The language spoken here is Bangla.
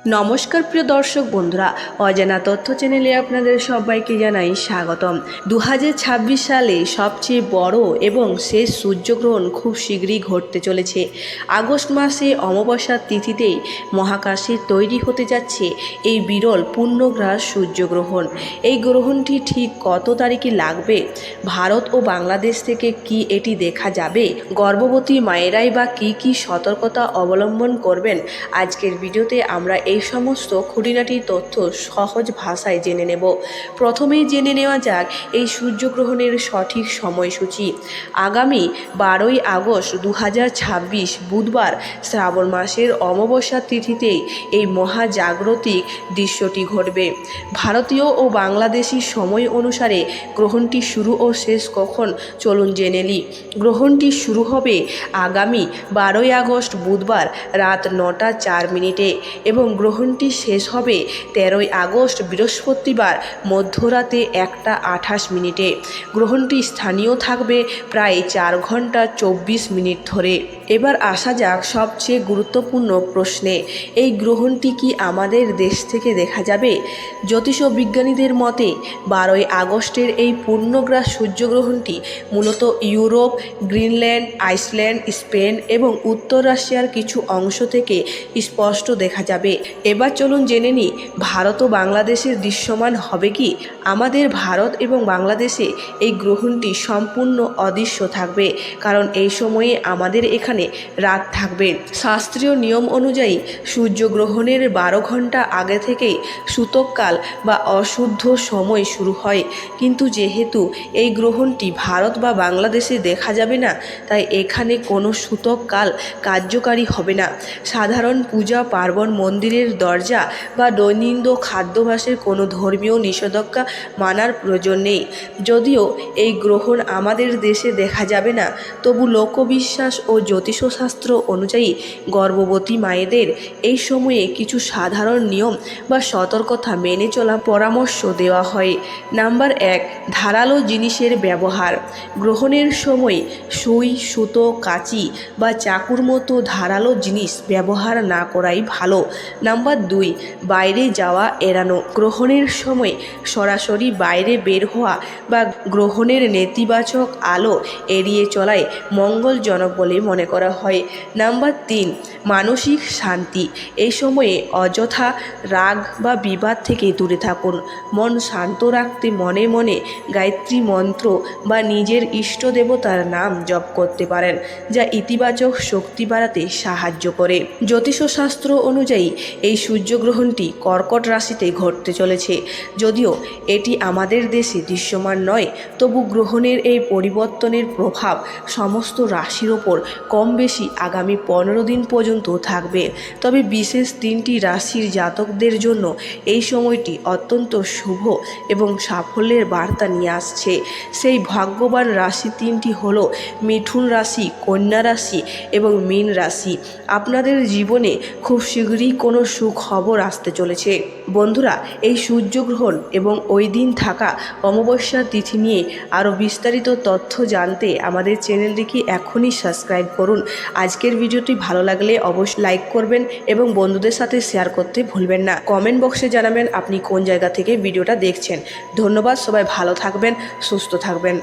নমস্কার প্রিয় দর্শক বন্ধুরা, অজানা তথ্য চ্যানেলে আপনাদের সবাইকে জানাই স্বাগতম। 2026 সালে সবচেয়ে বড় এবং শেষ সূর্যগ্রহণ খুব শীঘ্রই ঘটতে চলেছে। আগস্ট মাসে অমাবস্যার তিথিতেই মহাকাশে তৈরি হতে যাচ্ছে এই বিরল পূর্ণগ্রাস সূর্যগ্রহণ। এই গ্রহণটি ঠিক কত তারিখে লাগবে, ভারত ও বাংলাদেশ থেকে কি এটি দেখা যাবে, গর্ভবতী মায়েরাই বা কি সতর্কতা অবলম্বন করবেন, আজকের ভিডিওতে আমরা এই সমস্ত খুঁটিনাটি তথ্য সহজ ভাষায় জেনে নেব। প্রথমেই জেনে নেওয়া যাক এই সূর্যগ্রহণের সঠিক সময়সূচি। আগামী 12ই আগস্ট 2026 বুধবার শ্রাবণ মাসের অমাবস্যা তিথিতেই এই মহাজাগতিক দৃশ্যটি ঘটবে। ভারতীয় ও বাংলাদেশি সময় অনুসারে গ্রহণটি শুরু ও শেষ কখন চলুন জেনে নিই। গ্রহণটি শুরু হবে আগামী 12ই আগস্ট বুধবার রাত 9টা 4 মিনিটে এবং গ্রহণটি শেষ হবে 13ই আগস্ট বৃহস্পতিবার মধ্যরাতে 1টা 28 মিনিটে। গ্রহণটি স্থানীয় থাকবে প্রায় 4 ঘন্টা 24 মিনিট ধরে। এবার আসা যাক সবচেয়ে গুরুত্বপূর্ণ প্রশ্নে, এই গ্রহণটি কি আমাদের দেশ থেকে দেখা যাবে? জ্যোতিষ বিজ্ঞানীদের মতে 12ই আগস্টের এই পূর্ণগ্রাস সূর্যগ্রহণটি মূলত ইউরোপ, গ্রিনল্যান্ড, আইসল্যান্ড, স্পেন এবং উত্তর রাশিয়ার কিছু অংশ থেকে স্পষ্ট দেখা যাবে। এবার চলুন জেনে নিই ভারত ও বাংলাদেশের দৃশ্যমান হবে কি। আমাদের ভারত এবং বাংলাদেশে এই গ্রহণটি সম্পূর্ণ অদৃশ্য থাকবে, কারণ এই সময়ে আমাদের এখানে রাত থাকবে। শাস্ত্রীয় নিয়ম অনুযায়ী সূর্যগ্রহণের 12 ঘন্টা আগে থেকেই সূতককাল বা অশুদ্ধ সময় শুরু হয়। কিন্তু যেহেতু এই গ্রহণটি ভারত বা বাংলাদেশে দেখা যাবে না, তাই এখানে কোনো সূতককাল কার্যকারী হবে না। সাধারণ পূজা পার্বণ, মন্দিরের দরজা বা দৈনন্দিন খাদ্যাভ্যাসের কোনো ধর্মীয় নিষেধাজ্ঞা মানার প্রয়োজন নেই। যদিও এই গ্রহণ আমাদের দেশে দেখা যাবে না, তবু লোকবিশ্বাস ও জ্যোতিষশাস্ত্র অনুযায়ী গর্ভবতী মায়েদের এই সময়ে কিছু সাধারণ নিয়ম বা সতর্কতা মেনে চলা পরামর্শ দেওয়া হয়। নাম্বার 1, ধারালো জিনিসের ব্যবহার। গ্রহণের সময় সুই, সুতো, কাঁচি বা চাকুর মতো ধারালো জিনিস ব্যবহার না করাই ভালো। নাম্বার 2, বাইরে যাওয়া এড়ানো। গ্রহণের সময় সরাসরি বাইরে বের হওয়া বা গ্রহণের নেতিবাচক আলো এড়িয়ে চলাই মঙ্গলজনক বলে মনে করা হয়। নাম্বার 3, মানসিক শান্তি। এই সময়ে অযথা রাগ বা বিবাদ থেকে দূরে থাকুন। মন শান্ত রাখতে মনে মনে গায়ত্রী মন্ত্র বা নিজের ইষ্ট দেবতার নাম জপ করতে পারেন, যা ইতিবাচক শক্তি বাড়াতে সাহায্য করে। জ্যোতিষশাস্ত্র অনুযায়ী এই সূর্যগ্রহণটি কর্কট রাশিতে ঘটতে চলেছে। যদিও এটি আমাদের দেশে দৃশ্যমান নয়, তবু গ্রহণের এই পরিবর্তনের প্রভাব সমস্ত রাশির ওপর কম বেশি আগামী 15 দিন পর্যন্ত থাকবে। তবে বিশেষ 3টি রাশির জাতকদের জন্য এই সময়টি অত্যন্ত শুভ এবং সাফল্যের বার্তা নিয়ে আসছে। সেই ভাগ্যবান রাশি 3টি হলো মিথুন রাশি, কন্যা রাশি এবং মীন রাশি। আপনাদের জীবনে খুব শীঘ্রই কোনো সুখবর আসতে চলেছে। বন্ধুরা, এই সূর্যগ্রহণ এবং ওই দিন থাকা অমাবস্যা তিথি নিয়ে আরও বিস্তারিত তথ্য জানতে আমাদের চ্যানেলটিকে এখনই সাবস্ক্রাইব করুন। আজকের ভিডিওটি ভালো লাগলে অবশ্যই লাইক করবেন এবং বন্ধুদের সাথে শেয়ার করতে ভুলবেন না। কমেন্ট বক্সে জানাবেন আপনি কোন জায়গা থেকে ভিডিওটা দেখছেন। ধন্যবাদ, সবাই ভালো থাকবেন, সুস্থ থাকবেন।